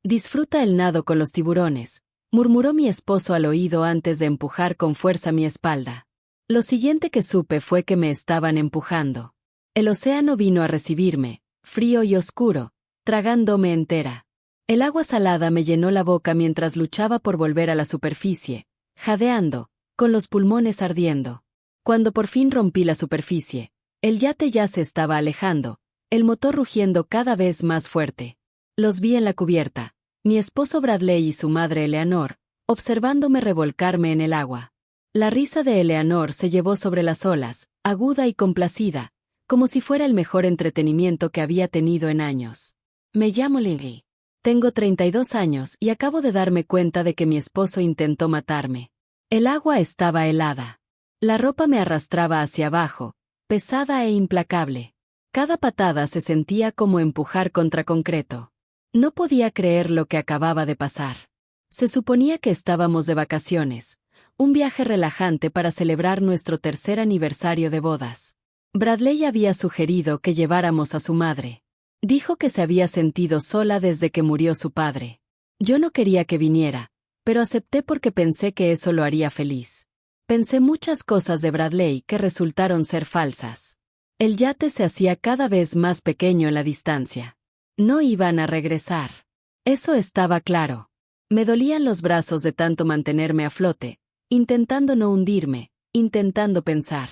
Disfruta el nado con los tiburones, murmuró mi esposo al oído antes de empujar con fuerza mi espalda. Lo siguiente que supe fue que me estaban empujando. El océano vino a recibirme, frío y oscuro, tragándome entera. El agua salada me llenó la boca mientras luchaba por volver a la superficie, jadeando, con los pulmones ardiendo. Cuando por fin rompí la superficie, el yate ya se estaba alejando, el motor rugiendo cada vez más fuerte. Los vi en la cubierta, mi esposo Bradley y su madre Eleanor, observándome revolcarme en el agua. La risa de Eleanor se llevó sobre las olas, aguda y complacida, como si fuera el mejor entretenimiento que había tenido en años. Me llamo Lily. Tengo 32 años y acabo de darme cuenta de que mi esposo intentó matarme. El agua estaba helada. La ropa me arrastraba hacia abajo, pesada e implacable. Cada patada se sentía como empujar contra concreto. No podía creer lo que acababa de pasar. Se suponía que estábamos de vacaciones, un viaje relajante para celebrar nuestro tercer aniversario de bodas. Bradley había sugerido que lleváramos a su madre. Dijo que se había sentido sola desde que murió su padre. Yo no quería que viniera, pero acepté porque pensé que eso lo haría feliz. Pensé muchas cosas de Bradley que resultaron ser falsas. El yate se hacía cada vez más pequeño en la distancia. No iban a regresar. Eso estaba claro. Me dolían los brazos de tanto mantenerme a flote, intentando no hundirme, intentando pensar.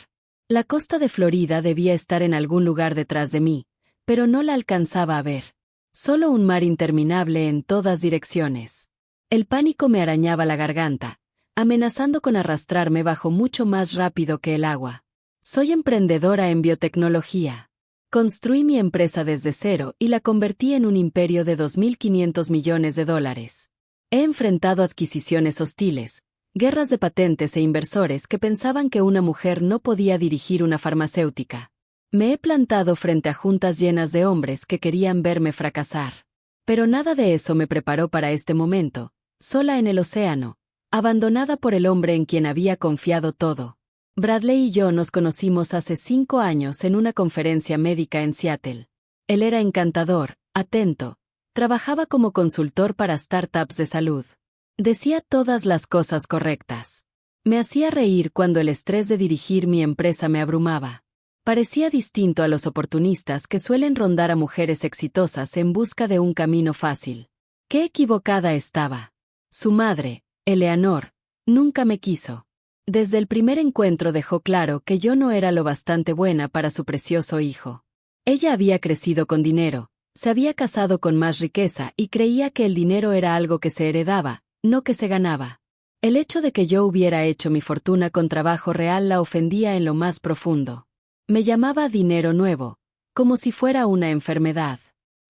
La costa de Florida debía estar en algún lugar detrás de mí, pero no la alcanzaba a ver. Solo un mar interminable en todas direcciones. El pánico me arañaba la garganta, amenazando con arrastrarme bajo mucho más rápido que el agua. Soy emprendedora en biotecnología. Construí mi empresa desde cero y la convertí en un imperio de $2.500 millones. He enfrentado adquisiciones hostiles, guerras de patentes e inversores que pensaban que una mujer no podía dirigir una farmacéutica. Me he plantado frente a juntas llenas de hombres que querían verme fracasar. Pero nada de eso me preparó para este momento, sola en el océano, abandonada por el hombre en quien había confiado todo. Bradley y yo nos conocimos hace 5 años en una conferencia médica en Seattle. Él era encantador, atento, trabajaba como consultor para startups de salud. Decía todas las cosas correctas. Me hacía reír cuando el estrés de dirigir mi empresa me abrumaba. Parecía distinto a los oportunistas que suelen rondar a mujeres exitosas en busca de un camino fácil. ¡Qué equivocada estaba! Su madre, Eleanor, nunca me quiso. Desde el primer encuentro dejó claro que yo no era lo bastante buena para su precioso hijo. Ella había crecido con dinero, se había casado con más riqueza y creía que el dinero era algo que se heredaba, no que se ganaba. El hecho de que yo hubiera hecho mi fortuna con trabajo real la ofendía en lo más profundo. Me llamaba dinero nuevo, como si fuera una enfermedad.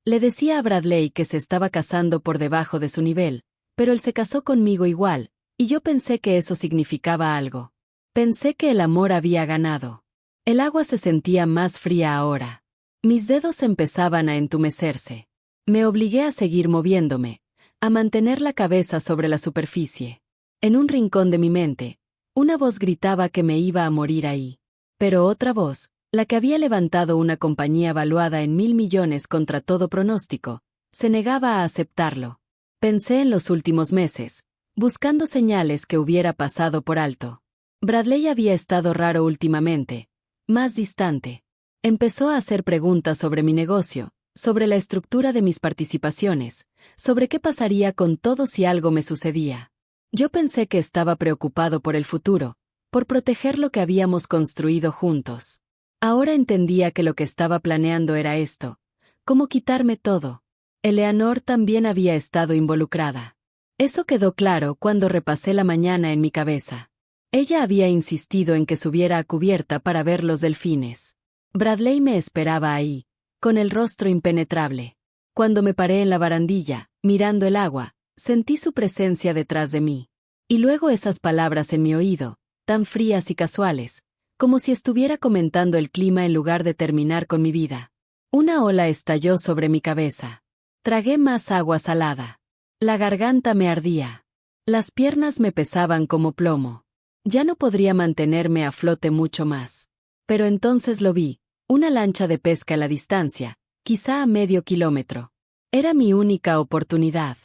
Le decía a Bradley que se estaba casando por debajo de su nivel, pero él se casó conmigo igual, y yo pensé que eso significaba algo. Pensé que el amor había ganado. El agua se sentía más fría ahora. Mis dedos empezaban a entumecerse. Me obligué a seguir moviéndome, a mantener la cabeza sobre la superficie. En un rincón de mi mente, una voz gritaba que me iba a morir ahí. Pero otra voz, la que había levantado una compañía valuada en $1.000 millones contra todo pronóstico, se negaba a aceptarlo. Pensé en los últimos meses, buscando señales que hubiera pasado por alto. Bradley había estado raro últimamente, más distante. Empezó a hacer preguntas sobre mi negocio, sobre la estructura de mis participaciones, sobre qué pasaría con todo si algo me sucedía. Yo pensé que estaba preocupado por el futuro, por proteger lo que habíamos construido juntos. Ahora entendía que lo que estaba planeando era esto, cómo quitarme todo. Eleanor también había estado involucrada. Eso quedó claro cuando repasé la mañana en mi cabeza. Ella había insistido en que subiera a cubierta para ver los delfines. Bradley me esperaba ahí, con el rostro impenetrable. Cuando me paré en la barandilla, mirando el agua, sentí su presencia detrás de mí. Y luego esas palabras en mi oído, tan frías y casuales, como si estuviera comentando el clima en lugar de terminar con mi vida. Una ola estalló sobre mi cabeza. Tragué más agua salada. La garganta me ardía. Las piernas me pesaban como plomo. Ya no podría mantenerme a flote mucho más. Pero entonces lo vi, una lancha de pesca a la distancia, quizá a medio kilómetro. Era mi única oportunidad.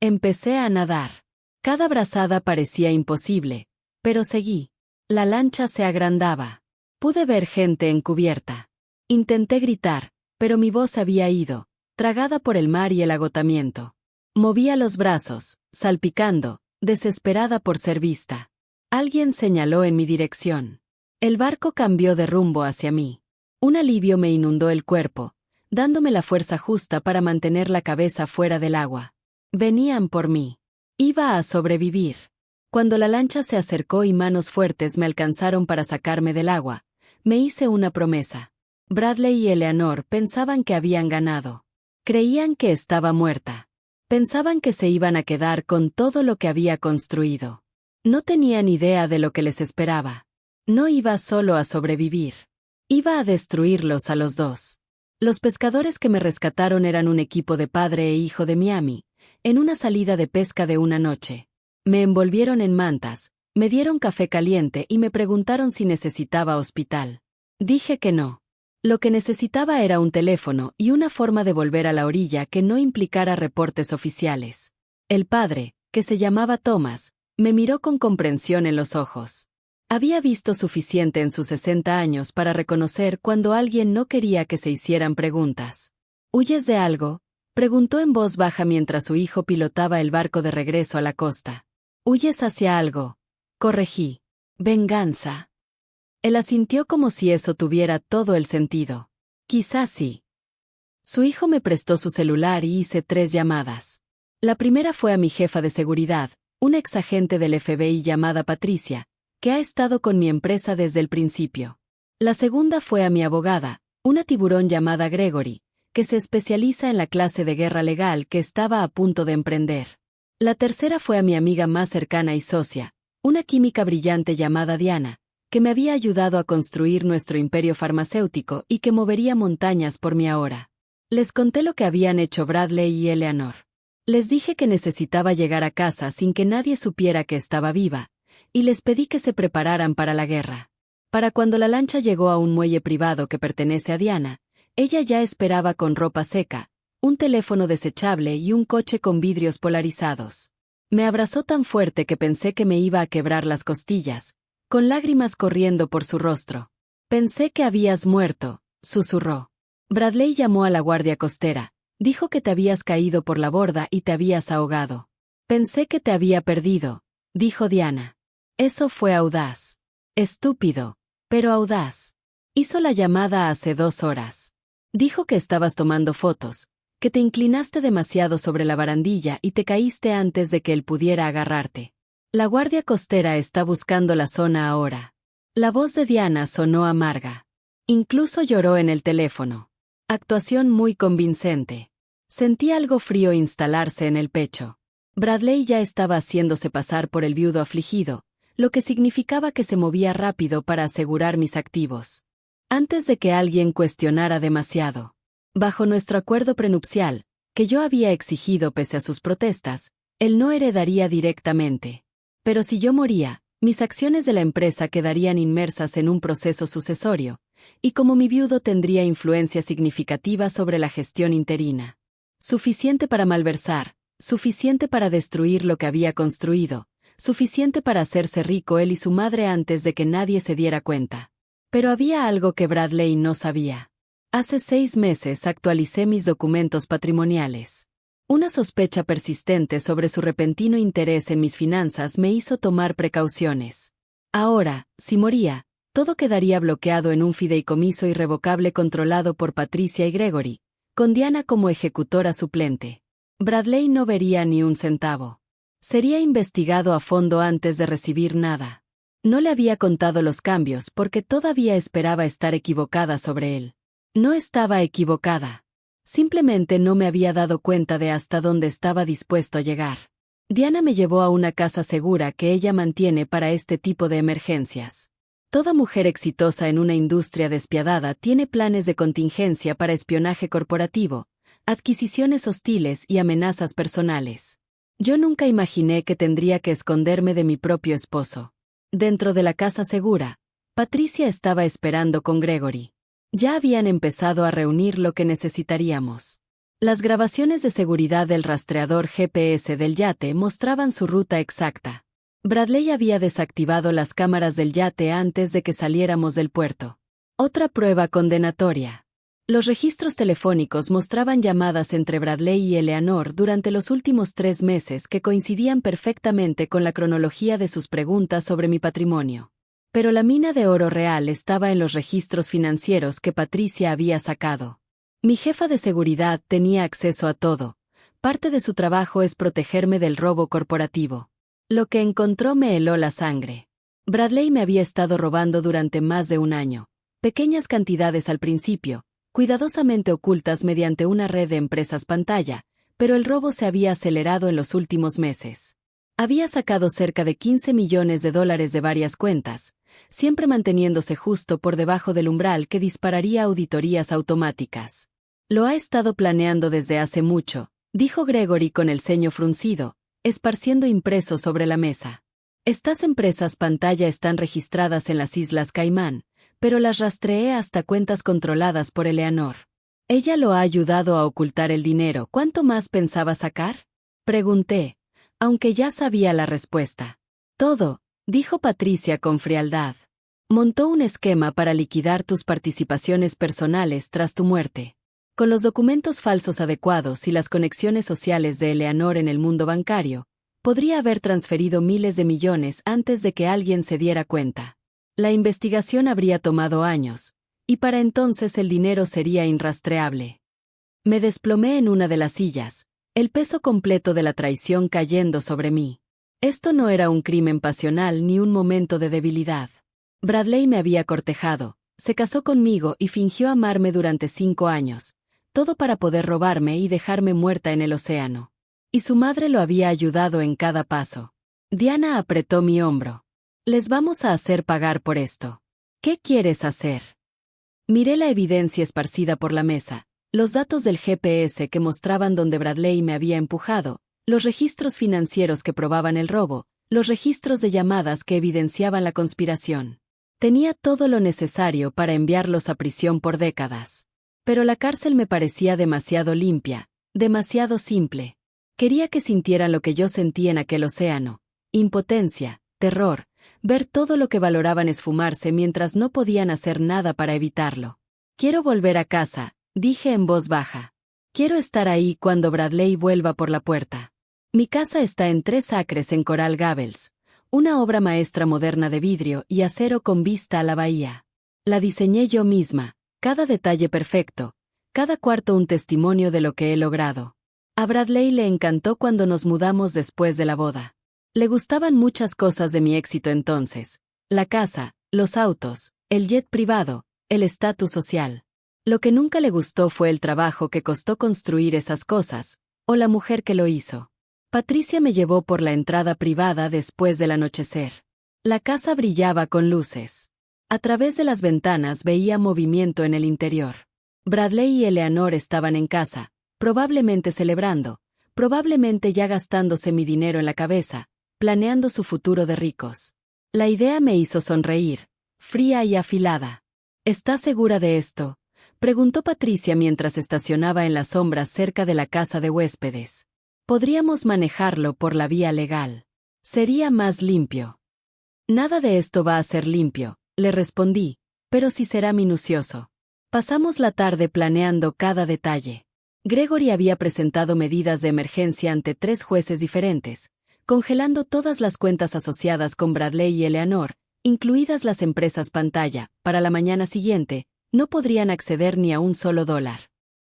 Empecé a nadar. Cada brazada parecía imposible, pero seguí. La lancha se agrandaba. Pude ver gente en cubierta. Intenté gritar, pero mi voz había ido, tragada por el mar y el agotamiento. Movía los brazos, salpicando, desesperada por ser vista. Alguien señaló en mi dirección. El barco cambió de rumbo hacia mí. Un alivio me inundó el cuerpo, dándome la fuerza justa para mantener la cabeza fuera del agua. Venían por mí. Iba a sobrevivir. Cuando la lancha se acercó y manos fuertes me alcanzaron para sacarme del agua, me hice una promesa. Bradley y Eleanor pensaban que habían ganado. Creían que estaba muerta. Pensaban que se iban a quedar con todo lo que había construido. No tenían idea de lo que les esperaba. No iba solo a sobrevivir. Iba a destruirlos a los dos. Los pescadores que me rescataron eran un equipo de padre e hijo de Miami, en una salida de pesca de una noche. Me envolvieron en mantas, me dieron café caliente y me preguntaron si necesitaba hospital. Dije que no. Lo que necesitaba era un teléfono y una forma de volver a la orilla que no implicara reportes oficiales. El padre, que se llamaba Thomas, me miró con comprensión en los ojos. Había visto suficiente en sus 60 años para reconocer cuando alguien no quería que se hicieran preguntas. ¿Huyes de algo?, preguntó en voz baja mientras su hijo pilotaba el barco de regreso a la costa. ¿Huyes hacia algo?, corregí. Venganza. Él asintió como si eso tuviera todo el sentido. Quizás sí. Su hijo me prestó su celular y hice 3 llamadas. La primera fue a mi jefa de seguridad, una exagente del FBI llamada Patricia, que ha estado con mi empresa desde el principio. La segunda fue a mi abogada, una tiburón llamada Gregory, que se especializa en la clase de guerra legal que estaba a punto de emprender. La tercera fue a mi amiga más cercana y socia, una química brillante llamada Diana, que me había ayudado a construir nuestro imperio farmacéutico y que movería montañas por mí ahora. Les conté lo que habían hecho Bradley y Eleanor. Les dije que necesitaba llegar a casa sin que nadie supiera que estaba viva, y les pedí que se prepararan para la guerra. Para cuando la lancha llegó a un muelle privado que pertenece a Diana, ella ya esperaba con ropa seca, un teléfono desechable y un coche con vidrios polarizados. Me abrazó tan fuerte que pensé que me iba a quebrar las costillas, con lágrimas corriendo por su rostro. Pensé que habías muerto, susurró. Bradley llamó a la guardia costera, dijo que te habías caído por la borda y te habías ahogado. Pensé que te había perdido, dijo Diana. Eso fue audaz. Estúpido, pero audaz. Hizo la llamada hace 2 horas. Dijo que estabas tomando fotos, que te inclinaste demasiado sobre la barandilla y te caíste antes de que él pudiera agarrarte. La guardia costera está buscando la zona ahora. La voz de Diana sonó amarga. Incluso lloró en el teléfono. Actuación muy convincente. Sentí algo frío instalarse en el pecho. Bradley ya estaba haciéndose pasar por el viudo afligido, lo que significaba que se movía rápido para asegurar mis activos. Antes de que alguien cuestionara demasiado. Bajo nuestro acuerdo prenupcial, que yo había exigido pese a sus protestas, él no heredaría directamente. Pero si yo moría, mis acciones de la empresa quedarían inmersas en un proceso sucesorio, y como mi viudo tendría influencia significativa sobre la gestión interina. Suficiente para malversar, suficiente para destruir lo que había construido, suficiente para hacerse rico él y su madre antes de que nadie se diera cuenta. Pero había algo que Bradley no sabía. Hace 6 meses actualicé mis documentos patrimoniales. Una sospecha persistente sobre su repentino interés en mis finanzas me hizo tomar precauciones. Ahora, si moría, todo quedaría bloqueado en un fideicomiso irrevocable controlado por Patricia y Gregory, con Diana como ejecutora suplente. Bradley no vería ni un centavo. Sería investigado a fondo antes de recibir nada. No le había contado los cambios porque todavía esperaba estar equivocada sobre él. No estaba equivocada. Simplemente no me había dado cuenta de hasta dónde estaba dispuesto a llegar. Diana me llevó a una casa segura que ella mantiene para este tipo de emergencias. Toda mujer exitosa en una industria despiadada tiene planes de contingencia para espionaje corporativo, adquisiciones hostiles y amenazas personales. Yo nunca imaginé que tendría que esconderme de mi propio esposo. Dentro de la casa segura, Patricia estaba esperando con Gregory. Ya habían empezado a reunir lo que necesitaríamos. Las grabaciones de seguridad del rastreador GPS del yate mostraban su ruta exacta. Bradley había desactivado las cámaras del yate antes de que saliéramos del puerto. Otra prueba condenatoria. Los registros telefónicos mostraban llamadas entre Bradley y Eleanor durante los últimos 3 meses que coincidían perfectamente con la cronología de sus preguntas sobre mi patrimonio. Pero la mina de oro real estaba en los registros financieros que Patricia había sacado. Mi jefa de seguridad tenía acceso a todo. Parte de su trabajo es protegerme del robo corporativo. Lo que encontró me heló la sangre. Bradley me había estado robando durante más de un año. Pequeñas cantidades al principio, cuidadosamente ocultas mediante una red de empresas pantalla, pero el robo se había acelerado en los últimos meses. Había sacado cerca de $15 millones de varias cuentas, siempre manteniéndose justo por debajo del umbral que dispararía auditorías automáticas. Lo ha estado planeando desde hace mucho, dijo Gregory con el ceño fruncido, esparciendo impresos sobre la mesa. Estas empresas pantalla están registradas en las Islas Caimán, pero las rastreé hasta cuentas controladas por Eleanor. Ella lo ha ayudado a ocultar el dinero. ¿Cuánto más pensaba sacar? Pregunté, aunque ya sabía la respuesta. Todo, dijo Patricia con frialdad. Montó un esquema para liquidar tus participaciones personales tras tu muerte. Con los documentos falsos adecuados y las conexiones sociales de Eleanor en el mundo bancario, podría haber transferido miles de millones antes de que alguien se diera cuenta. La investigación habría tomado años, y para entonces el dinero sería irrastreable. Me desplomé en una de las sillas, el peso completo de la traición cayendo sobre mí. Esto no era un crimen pasional ni un momento de debilidad. Bradley me había cortejado, se casó conmigo y fingió amarme durante 5 años, todo para poder robarme y dejarme muerta en el océano. Y su madre lo había ayudado en cada paso. Diana apretó mi hombro. Les vamos a hacer pagar por esto. ¿Qué quieres hacer? Miré la evidencia esparcida por la mesa, los datos del GPS que mostraban dónde Bradley me había empujado, los registros financieros que probaban el robo, los registros de llamadas que evidenciaban la conspiración. Tenía todo lo necesario para enviarlos a prisión por décadas. Pero la cárcel me parecía demasiado limpia, demasiado simple. Quería que sintieran lo que yo sentí en aquel océano: impotencia, terror, ver todo lo que valoraban esfumarse mientras no podían hacer nada para evitarlo. Quiero volver a casa, dije en voz baja. Quiero estar ahí cuando Bradley vuelva por la puerta. Mi casa está en 3 acres en Coral Gables, una obra maestra moderna de vidrio y acero con vista a la bahía. La diseñé yo misma, cada detalle perfecto, cada cuarto un testimonio de lo que he logrado. A Bradley le encantó cuando nos mudamos después de la boda. Le gustaban muchas cosas de mi éxito entonces: la casa, los autos, el jet privado, el estatus social. Lo que nunca le gustó fue el trabajo que costó construir esas cosas, o la mujer que lo hizo. Patricia me llevó por la entrada privada después del anochecer. La casa brillaba con luces. A través de las ventanas veía movimiento en el interior. Bradley y Eleanor estaban en casa, probablemente celebrando, probablemente ya gastándose mi dinero en la cabeza, planeando su futuro de ricos. La idea me hizo sonreír, fría y afilada. ¿Estás segura de esto?, preguntó Patricia mientras estacionaba en las sombras cerca de la casa de huéspedes. Podríamos manejarlo por la vía legal. Sería más limpio. Nada de esto va a ser limpio, le respondí, pero sí será minucioso. Pasamos la tarde planeando cada detalle. Gregory había presentado medidas de emergencia ante 3 jueces diferentes, congelando todas las cuentas asociadas con Bradley y Eleanor, incluidas las empresas pantalla. Para la mañana siguiente, no podrían acceder ni a un solo dólar.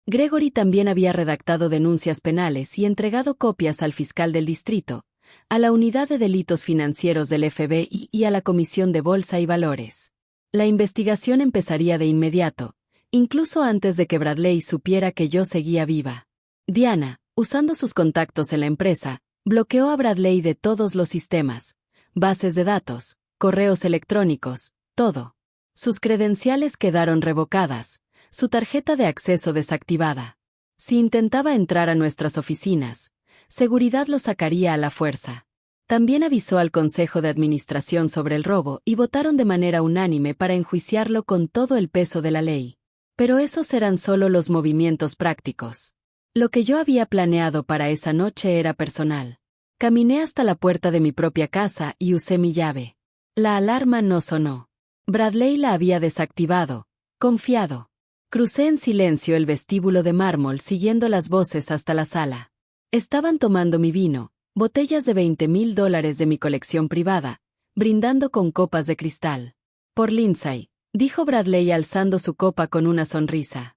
Gregory también había redactado denuncias penales y entregado copias al fiscal del distrito, a la unidad de delitos financieros del FBI y a la Comisión de Bolsa y Valores. La investigación empezaría de inmediato, incluso antes de que Bradley supiera que yo seguía viva. Diana, usando sus contactos en la empresa, bloqueó a Bradley de todos los sistemas, bases de datos, correos electrónicos, todo. Sus credenciales quedaron revocadas, su tarjeta de acceso desactivada. Si intentaba entrar a nuestras oficinas, seguridad lo sacaría a la fuerza. También avisó al Consejo de Administración sobre el robo y votaron de manera unánime para enjuiciarlo con todo el peso de la ley. Pero esos eran solo los movimientos prácticos. Lo que yo había planeado para esa noche era personal. Caminé hasta la puerta de mi propia casa y usé mi llave. La alarma no sonó. Bradley la había desactivado, confiado. Crucé en silencio el vestíbulo de mármol siguiendo las voces hasta la sala. Estaban tomando mi vino, botellas de $20,000 de mi colección privada, brindando con copas de cristal. Por Lindsay, dijo Bradley alzando su copa con una sonrisa.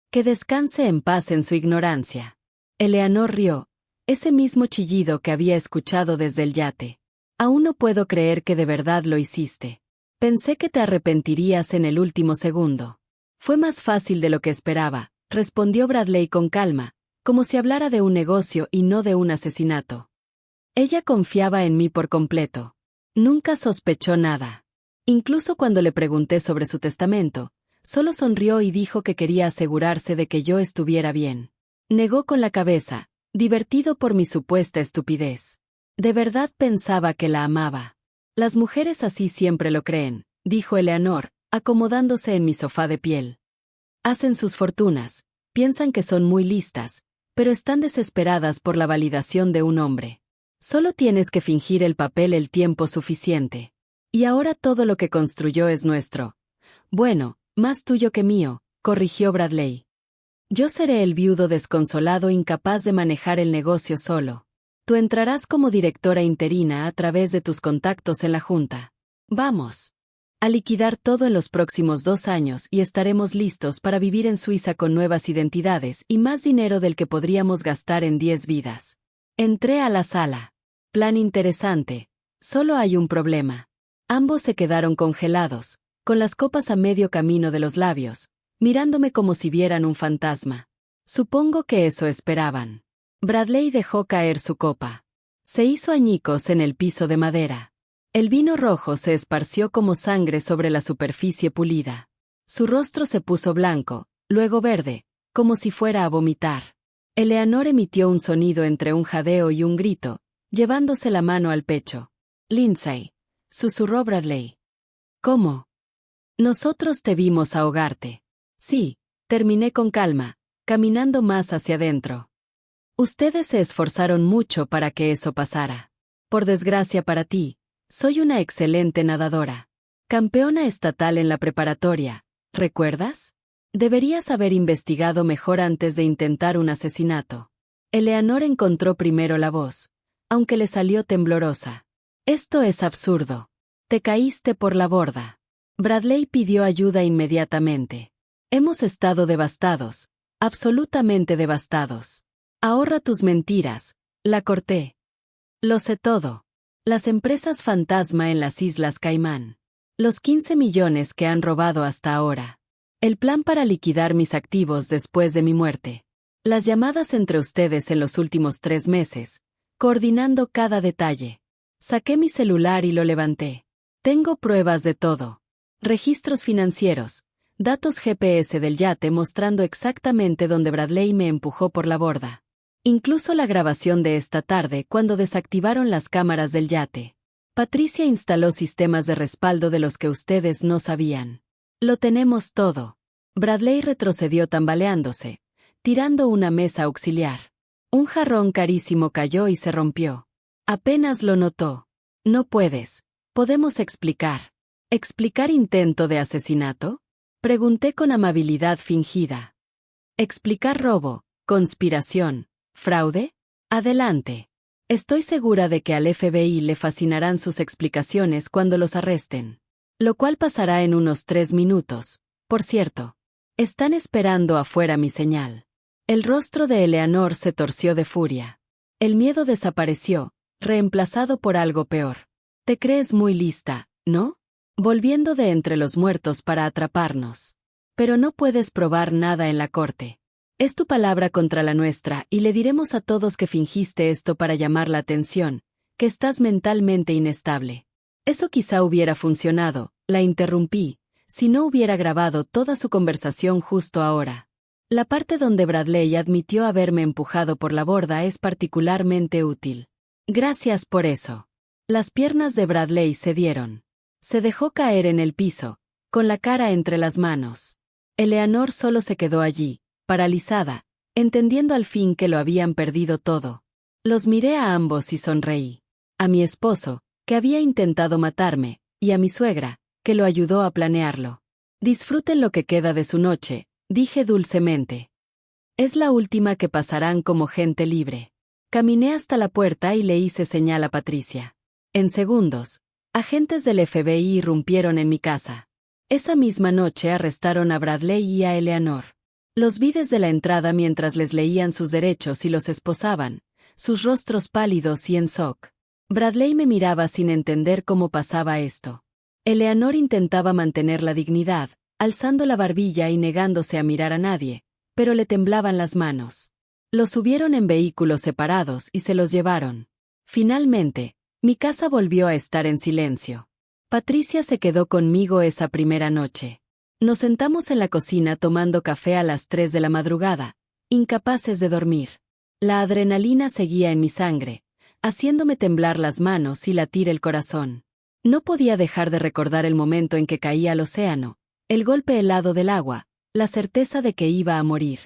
Que descanse en paz en su ignorancia. Eleanor rió, ese mismo chillido que había escuchado desde el yate. Aún no puedo creer que de verdad lo hiciste. Pensé que te arrepentirías en el último segundo. Fue más fácil de lo que esperaba, respondió Bradley con calma, como si hablara de un negocio y no de un asesinato. Ella confiaba en mí por completo. Nunca sospechó nada. Incluso cuando le pregunté sobre su testamento, solo sonrió y dijo que quería asegurarse de que yo estuviera bien. Negó con la cabeza, divertido por mi supuesta estupidez. De verdad pensaba que la amaba. Las mujeres así siempre lo creen, dijo Eleanor, acomodándose en mi sofá de piel. Hacen sus fortunas, piensan que son muy listas, pero están desesperadas por la validación de un hombre. Solo tienes que fingir el papel el tiempo suficiente. Y ahora todo lo que construyó es nuestro. Bueno, más tuyo que mío, corrigió Bradley. Yo seré el viudo desconsolado incapaz de manejar el negocio solo. Tú entrarás como directora interina a través de tus contactos en la junta. Vamos a liquidar todo en los próximos 2 años y estaremos listos para vivir en Suiza con nuevas identidades y más dinero del que podríamos gastar en 10 vidas. Entré a la sala. Plan interesante. Solo hay un problema. Ambos se quedaron congelados, con las copas a medio camino de los labios, mirándome como si vieran un fantasma. Supongo que eso esperaban. Bradley dejó caer su copa. Se hizo añicos en el piso de madera. El vino rojo se esparció como sangre sobre la superficie pulida. Su rostro se puso blanco, luego verde, como si fuera a vomitar. Eleanor emitió un sonido entre un jadeo y un grito, llevándose la mano al pecho. Lindsay, susurró Bradley. ¿Cómo? Nosotros te vimos ahogarte. Sí, terminé con calma, caminando más hacia adentro. Ustedes se esforzaron mucho para que eso pasara. Por desgracia para ti, soy una excelente nadadora. Campeona estatal en la preparatoria, ¿recuerdas? Deberías haber investigado mejor antes de intentar un asesinato. Eleanor encontró primero la voz, aunque le salió temblorosa. Esto es absurdo. Te caíste por la borda. Bradley pidió ayuda inmediatamente. Hemos estado devastados, absolutamente devastados. Ahorra tus mentiras, la corté. Lo sé todo. Las empresas fantasma en las Islas Caimán. Los 15 millones que han robado hasta ahora. El plan para liquidar mis activos después de mi muerte. Las llamadas entre ustedes en los últimos 3 meses, coordinando cada detalle. Saqué mi celular y lo levanté. Tengo pruebas de todo. Registros financieros, datos GPS del yate mostrando exactamente dónde Bradley me empujó por la borda. Incluso la grabación de esta tarde cuando desactivaron las cámaras del yate. Patricia instaló sistemas de respaldo de los que ustedes no sabían. Lo tenemos todo. Bradley retrocedió tambaleándose, tirando una mesa auxiliar. Un jarrón carísimo cayó y se rompió. Apenas lo notó. No puedes. Podemos explicar. ¿Explicar intento de asesinato? Pregunté con amabilidad fingida. ¿Explicar robo, conspiración, fraude? Adelante. Estoy segura de que al FBI le fascinarán sus explicaciones cuando los arresten. Lo cual pasará en unos 3 minutos. Por cierto, están esperando afuera mi señal. El rostro de Eleanor se torció de furia. El miedo desapareció, reemplazado por algo peor. Te crees muy lista, ¿no? Volviendo de entre los muertos para atraparnos. Pero no puedes probar nada en la corte. Es tu palabra contra la nuestra y le diremos a todos que fingiste esto para llamar la atención, que estás mentalmente inestable. Eso quizá hubiera funcionado, la interrumpí, si no hubiera grabado toda su conversación justo ahora. La parte donde Bradley admitió haberme empujado por la borda es particularmente útil. Gracias por eso. Las piernas de Bradley cedieron. Se dejó caer en el piso, con la cara entre las manos. Eleanor solo se quedó allí, paralizada, entendiendo al fin que lo habían perdido todo. Los miré a ambos y sonreí. A mi esposo, que había intentado matarme, y a mi suegra, que lo ayudó a planearlo. Disfruten lo que queda de su noche, dije dulcemente. Es la última que pasarán como gente libre. Caminé hasta la puerta y le hice señal a Patricia. En segundos, agentes del FBI irrumpieron en mi casa. Esa misma noche arrestaron a Bradley y a Eleanor. Los vi desde la entrada mientras les leían sus derechos y los esposaban, sus rostros pálidos y en shock. Bradley me miraba sin entender cómo pasaba esto. Eleanor intentaba mantener la dignidad, alzando la barbilla y negándose a mirar a nadie, pero le temblaban las manos. Los subieron en vehículos separados y se los llevaron. Finalmente, mi casa volvió a estar en silencio. Patricia se quedó conmigo esa primera noche. Nos sentamos en la cocina tomando café a las 3 de la madrugada, incapaces de dormir. La adrenalina seguía en mi sangre, haciéndome temblar las manos y latir el corazón. No podía dejar de recordar el momento en que caí al océano, el golpe helado del agua, la certeza de que iba a morir.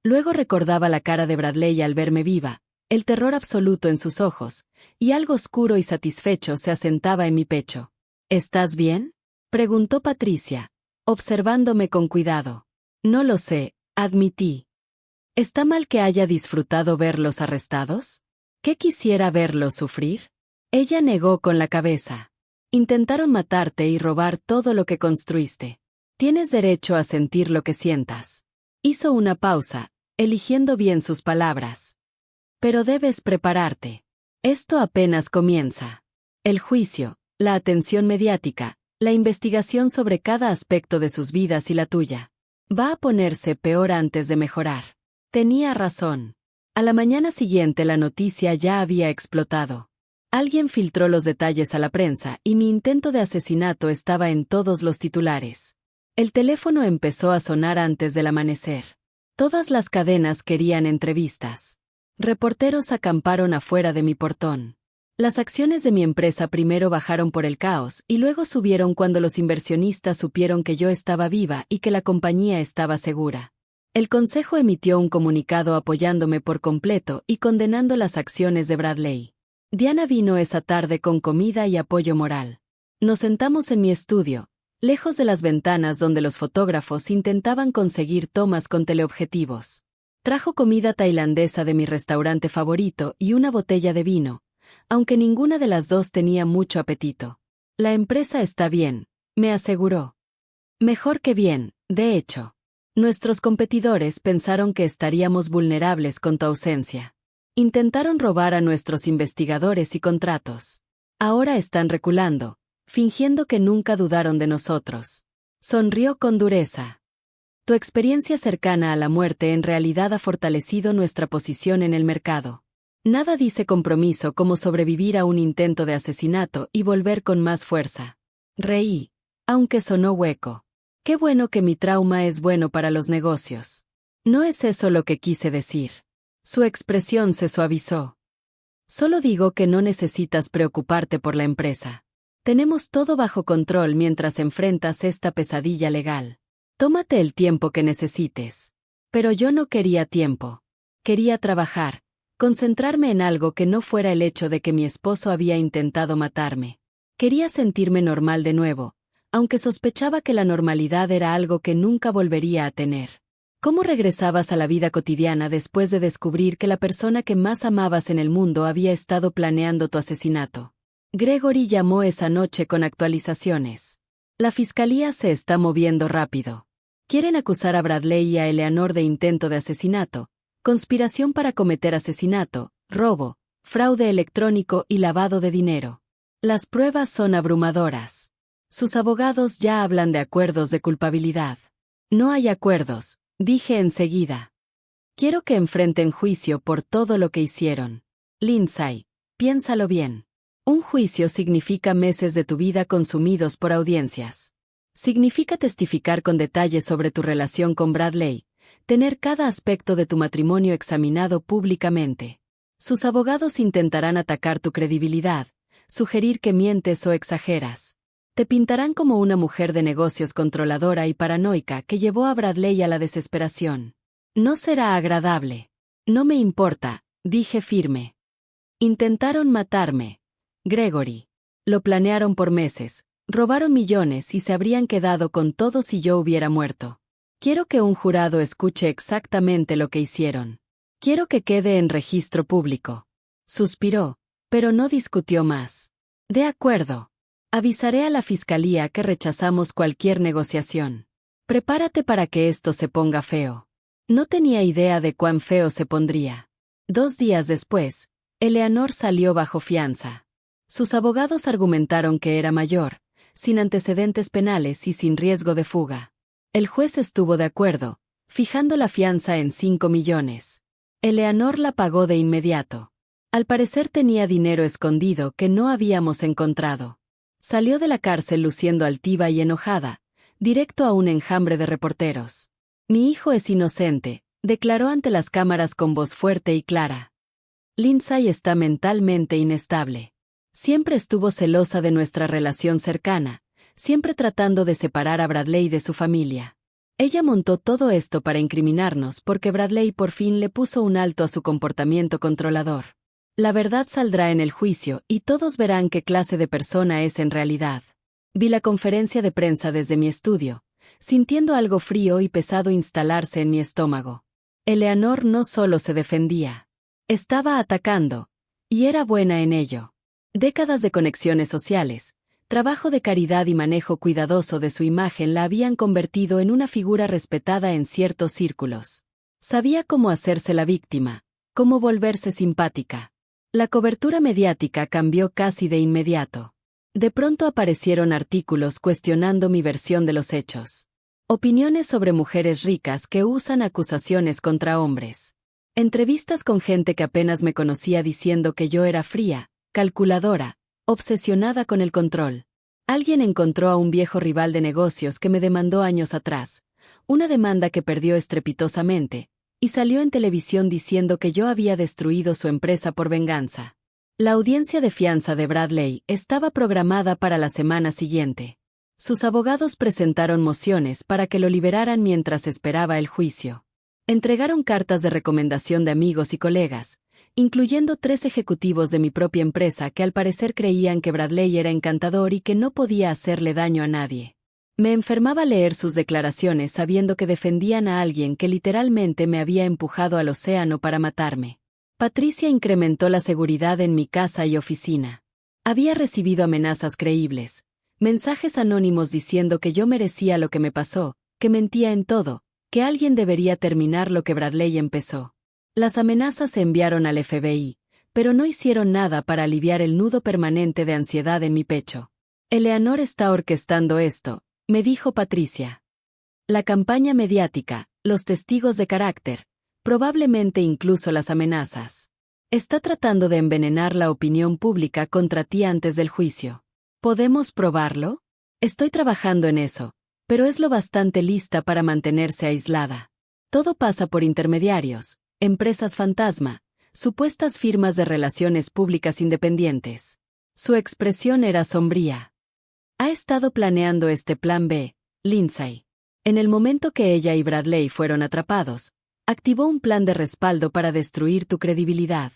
Luego recordaba la cara de Bradley al verme viva, el terror absoluto en sus ojos, y algo oscuro y satisfecho se asentaba en mi pecho. ¿Estás bien?, preguntó Patricia, observándome con cuidado. No lo sé, admití. ¿Está mal que haya disfrutado verlos arrestados? ¿Qué quisiera verlos sufrir? Ella negó con la cabeza. Intentaron matarte y robar todo lo que construiste. Tienes derecho a sentir lo que sientas. Hizo una pausa, eligiendo bien sus palabras. Pero debes prepararte. Esto apenas comienza. El juicio, la atención mediática, la investigación sobre cada aspecto de sus vidas y la tuya. Va a ponerse peor antes de mejorar. Tenía razón. A la mañana siguiente la noticia ya había explotado. Alguien filtró los detalles a la prensa y mi intento de asesinato estaba en todos los titulares. El teléfono empezó a sonar antes del amanecer. Todas las cadenas querían entrevistas. Reporteros acamparon afuera de mi portón. Las acciones de mi empresa primero bajaron por el caos y luego subieron cuando los inversionistas supieron que yo estaba viva y que la compañía estaba segura. El consejo emitió un comunicado apoyándome por completo y condenando las acciones de Bradley. Diana vino esa tarde con comida y apoyo moral. Nos sentamos en mi estudio, lejos de las ventanas donde los fotógrafos intentaban conseguir tomas con teleobjetivos. Trajo comida tailandesa de mi restaurante favorito y una botella de vino, aunque ninguna de las dos tenía mucho apetito. La empresa está bien, me aseguró. Mejor que bien, de hecho. Nuestros competidores pensaron que estaríamos vulnerables con tu ausencia. Intentaron robar a nuestros investigadores y contratos. Ahora están reculando, fingiendo que nunca dudaron de nosotros. Sonrió con dureza. Tu experiencia cercana a la muerte en realidad ha fortalecido nuestra posición en el mercado. Nada dice compromiso como sobrevivir a un intento de asesinato y volver con más fuerza. Reí, aunque sonó hueco. Qué bueno que mi trauma es bueno para los negocios. No es eso lo que quise decir. Su expresión se suavizó. Solo digo que no necesitas preocuparte por la empresa. Tenemos todo bajo control mientras enfrentas esta pesadilla legal. Tómate el tiempo que necesites. Pero yo no quería tiempo. Quería trabajar, concentrarme en algo que no fuera el hecho de que mi esposo había intentado matarme. Quería sentirme normal de nuevo, aunque sospechaba que la normalidad era algo que nunca volvería a tener. ¿Cómo regresabas a la vida cotidiana después de descubrir que la persona que más amabas en el mundo había estado planeando tu asesinato? Gregory llamó esa noche con actualizaciones. La fiscalía se está moviendo rápido. Quieren acusar a Bradley y a Eleanor de intento de asesinato, conspiración para cometer asesinato, robo, fraude electrónico y lavado de dinero. Las pruebas son abrumadoras. Sus abogados ya hablan de acuerdos de culpabilidad. No hay acuerdos, dije enseguida. Quiero que enfrenten juicio por todo lo que hicieron. Lindsay, piénsalo bien. Un juicio significa meses de tu vida consumidos por audiencias. Significa testificar con detalles sobre tu relación con Bradley, tener cada aspecto de tu matrimonio examinado públicamente. Sus abogados intentarán atacar tu credibilidad, sugerir que mientes o exageras. Te pintarán como una mujer de negocios controladora y paranoica que llevó a Bradley a la desesperación. No será agradable. No me importa, dije firme. Intentaron matarme. Gregory. Lo planearon por meses, robaron millones y se habrían quedado con todo si yo hubiera muerto. Quiero que un jurado escuche exactamente lo que hicieron. Quiero que quede en registro público. Suspiró, pero no discutió más. De acuerdo. Avisaré a la fiscalía que rechazamos cualquier negociación. Prepárate para que esto se ponga feo. No tenía idea de cuán feo se pondría. 2 días después, Eleanor salió bajo fianza. Sus abogados argumentaron que era mayor, sin antecedentes penales y sin riesgo de fuga. El juez estuvo de acuerdo, fijando la fianza en 5 millones. Eleanor la pagó de inmediato. Al parecer tenía dinero escondido que no habíamos encontrado. Salió de la cárcel luciendo altiva y enojada, directo a un enjambre de reporteros. Mi hijo es inocente, declaró ante las cámaras con voz fuerte y clara. Lindsay está mentalmente inestable. Siempre estuvo celosa de nuestra relación cercana, siempre tratando de separar a Bradley de su familia. Ella montó todo esto para incriminarnos porque Bradley por fin le puso un alto a su comportamiento controlador. La verdad saldrá en el juicio y todos verán qué clase de persona es en realidad. Vi la conferencia de prensa desde mi estudio, sintiendo algo frío y pesado instalarse en mi estómago. Eleanor no solo se defendía, estaba atacando, y era buena en ello. Décadas de conexiones sociales, trabajo de caridad y manejo cuidadoso de su imagen la habían convertido en una figura respetada en ciertos círculos. Sabía cómo hacerse la víctima, cómo volverse simpática. La cobertura mediática cambió casi de inmediato. De pronto aparecieron artículos cuestionando mi versión de los hechos. Opiniones sobre mujeres ricas que usan acusaciones contra hombres. Entrevistas con gente que apenas me conocía diciendo que yo era fría, calculadora, obsesionada con el control. Alguien encontró a un viejo rival de negocios que me demandó años atrás, una demanda que perdió estrepitosamente, y salió en televisión diciendo que yo había destruido su empresa por venganza. La audiencia de fianza de Bradley estaba programada para la semana siguiente. Sus abogados presentaron mociones para que lo liberaran mientras esperaba el juicio. Entregaron cartas de recomendación de amigos y colegas, incluyendo 3 ejecutivos de mi propia empresa que al parecer creían que Bradley era encantador y que no podía hacerle daño a nadie. Me enfermaba leer sus declaraciones sabiendo que defendían a alguien que literalmente me había empujado al océano para matarme. Patricia incrementó la seguridad en mi casa y oficina. Había recibido amenazas creíbles, mensajes anónimos diciendo que yo merecía lo que me pasó, que mentía en todo, que alguien debería terminar lo que Bradley empezó. Las amenazas se enviaron al FBI, pero no hicieron nada para aliviar el nudo permanente de ansiedad en mi pecho. Eleanor está orquestando esto, me dijo Patricia. La campaña mediática, los testigos de carácter, probablemente incluso las amenazas. Está tratando de envenenar la opinión pública contra ti antes del juicio. ¿Podemos probarlo? Estoy trabajando en eso, pero es lo bastante lista para mantenerse aislada. Todo pasa por intermediarios, empresas fantasma, supuestas firmas de relaciones públicas independientes. Su expresión era sombría. Ha estado planeando este plan B, Lindsay. En el momento que ella y Bradley fueron atrapados, activó un plan de respaldo para destruir tu credibilidad.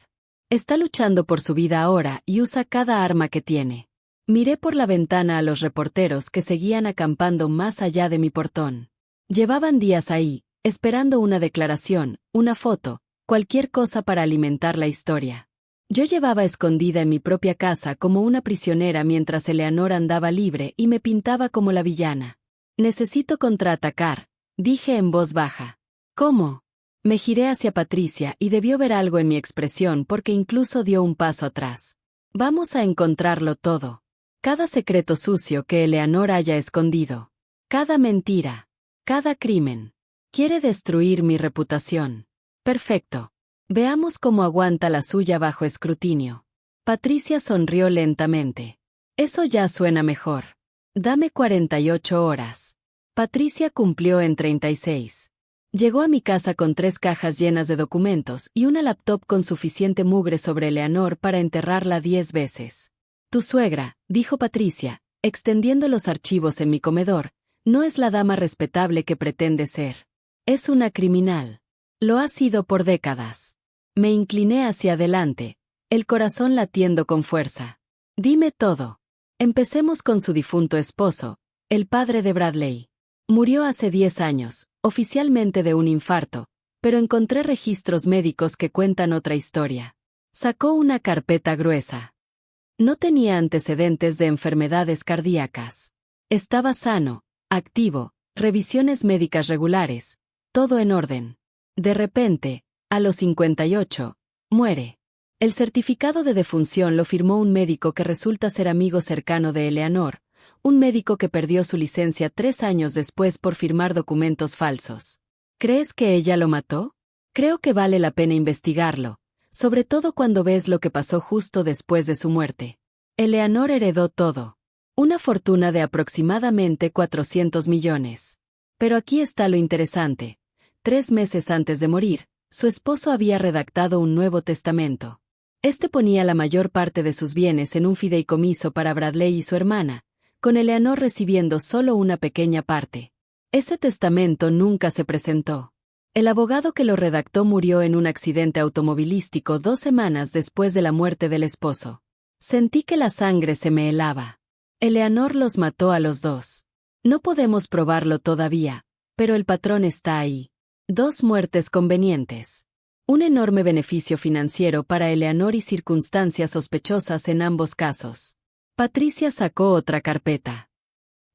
Está luchando por su vida ahora y usa cada arma que tiene. Miré por la ventana a los reporteros que seguían acampando más allá de mi portón. Llevaban días ahí, esperando una declaración, una foto, cualquier cosa para alimentar la historia. Yo llevaba escondida en mi propia casa como una prisionera mientras Eleanor andaba libre y me pintaba como la villana. Necesito contraatacar, dije en voz baja. ¿Cómo? Me giré hacia Patricia y debió ver algo en mi expresión porque incluso dio un paso atrás. Vamos a encontrarlo todo. Cada secreto sucio que Eleanor haya escondido. Cada mentira. Cada crimen. Quiere destruir mi reputación. Perfecto. Veamos cómo aguanta la suya bajo escrutinio. Patricia sonrió lentamente. Eso ya suena mejor. Dame 48 horas. Patricia cumplió en 36. Llegó a mi casa con 3 cajas llenas de documentos y una laptop con suficiente mugre sobre Eleanor para enterrarla 10 veces. Tu suegra, dijo Patricia, extendiendo los archivos en mi comedor, no es la dama respetable que pretende ser. Es una criminal. Lo ha sido por décadas. Me incliné hacia adelante, el corazón latiendo con fuerza. Dime todo. Empecemos con su difunto esposo, el padre de Bradley. Murió hace 10 años, oficialmente de un infarto, pero encontré registros médicos que cuentan otra historia. Sacó una carpeta gruesa. No tenía antecedentes de enfermedades cardíacas. Estaba sano, activo, revisiones médicas regulares, todo en orden. De repente, a los 58, muere. El certificado de defunción lo firmó un médico que resulta ser amigo cercano de Eleanor, un médico que perdió su licencia 3 años después por firmar documentos falsos. ¿Crees que ella lo mató? Creo que vale la pena investigarlo, sobre todo cuando ves lo que pasó justo después de su muerte. Eleanor heredó todo. Una fortuna de aproximadamente 400 millones. Pero aquí está lo interesante. 3 meses antes de morir, su esposo había redactado un nuevo testamento. Este ponía la mayor parte de sus bienes en un fideicomiso para Bradley y su hermana, con Eleanor recibiendo solo una pequeña parte. Ese testamento nunca se presentó. El abogado que lo redactó murió en un accidente automovilístico 2 semanas después de la muerte del esposo. Sentí que la sangre se me helaba. Eleanor los mató a los dos. No podemos probarlo todavía, pero el patrón está ahí. 2 muertes convenientes. Un enorme beneficio financiero para Eleanor y circunstancias sospechosas en ambos casos. Patricia sacó otra carpeta.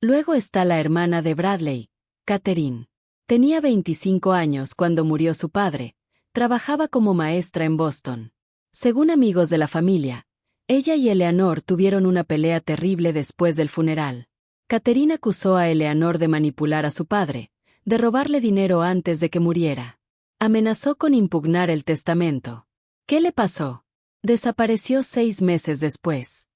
Luego está la hermana de Bradley, Catherine. Tenía 25 años cuando murió su padre. Trabajaba como maestra en Boston. Según amigos de la familia, ella y Eleanor tuvieron una pelea terrible después del funeral. Catherine acusó a Eleanor de manipular a su padre, de robarle dinero antes de que muriera. Amenazó con impugnar el testamento. ¿Qué le pasó? Desapareció 6 meses después.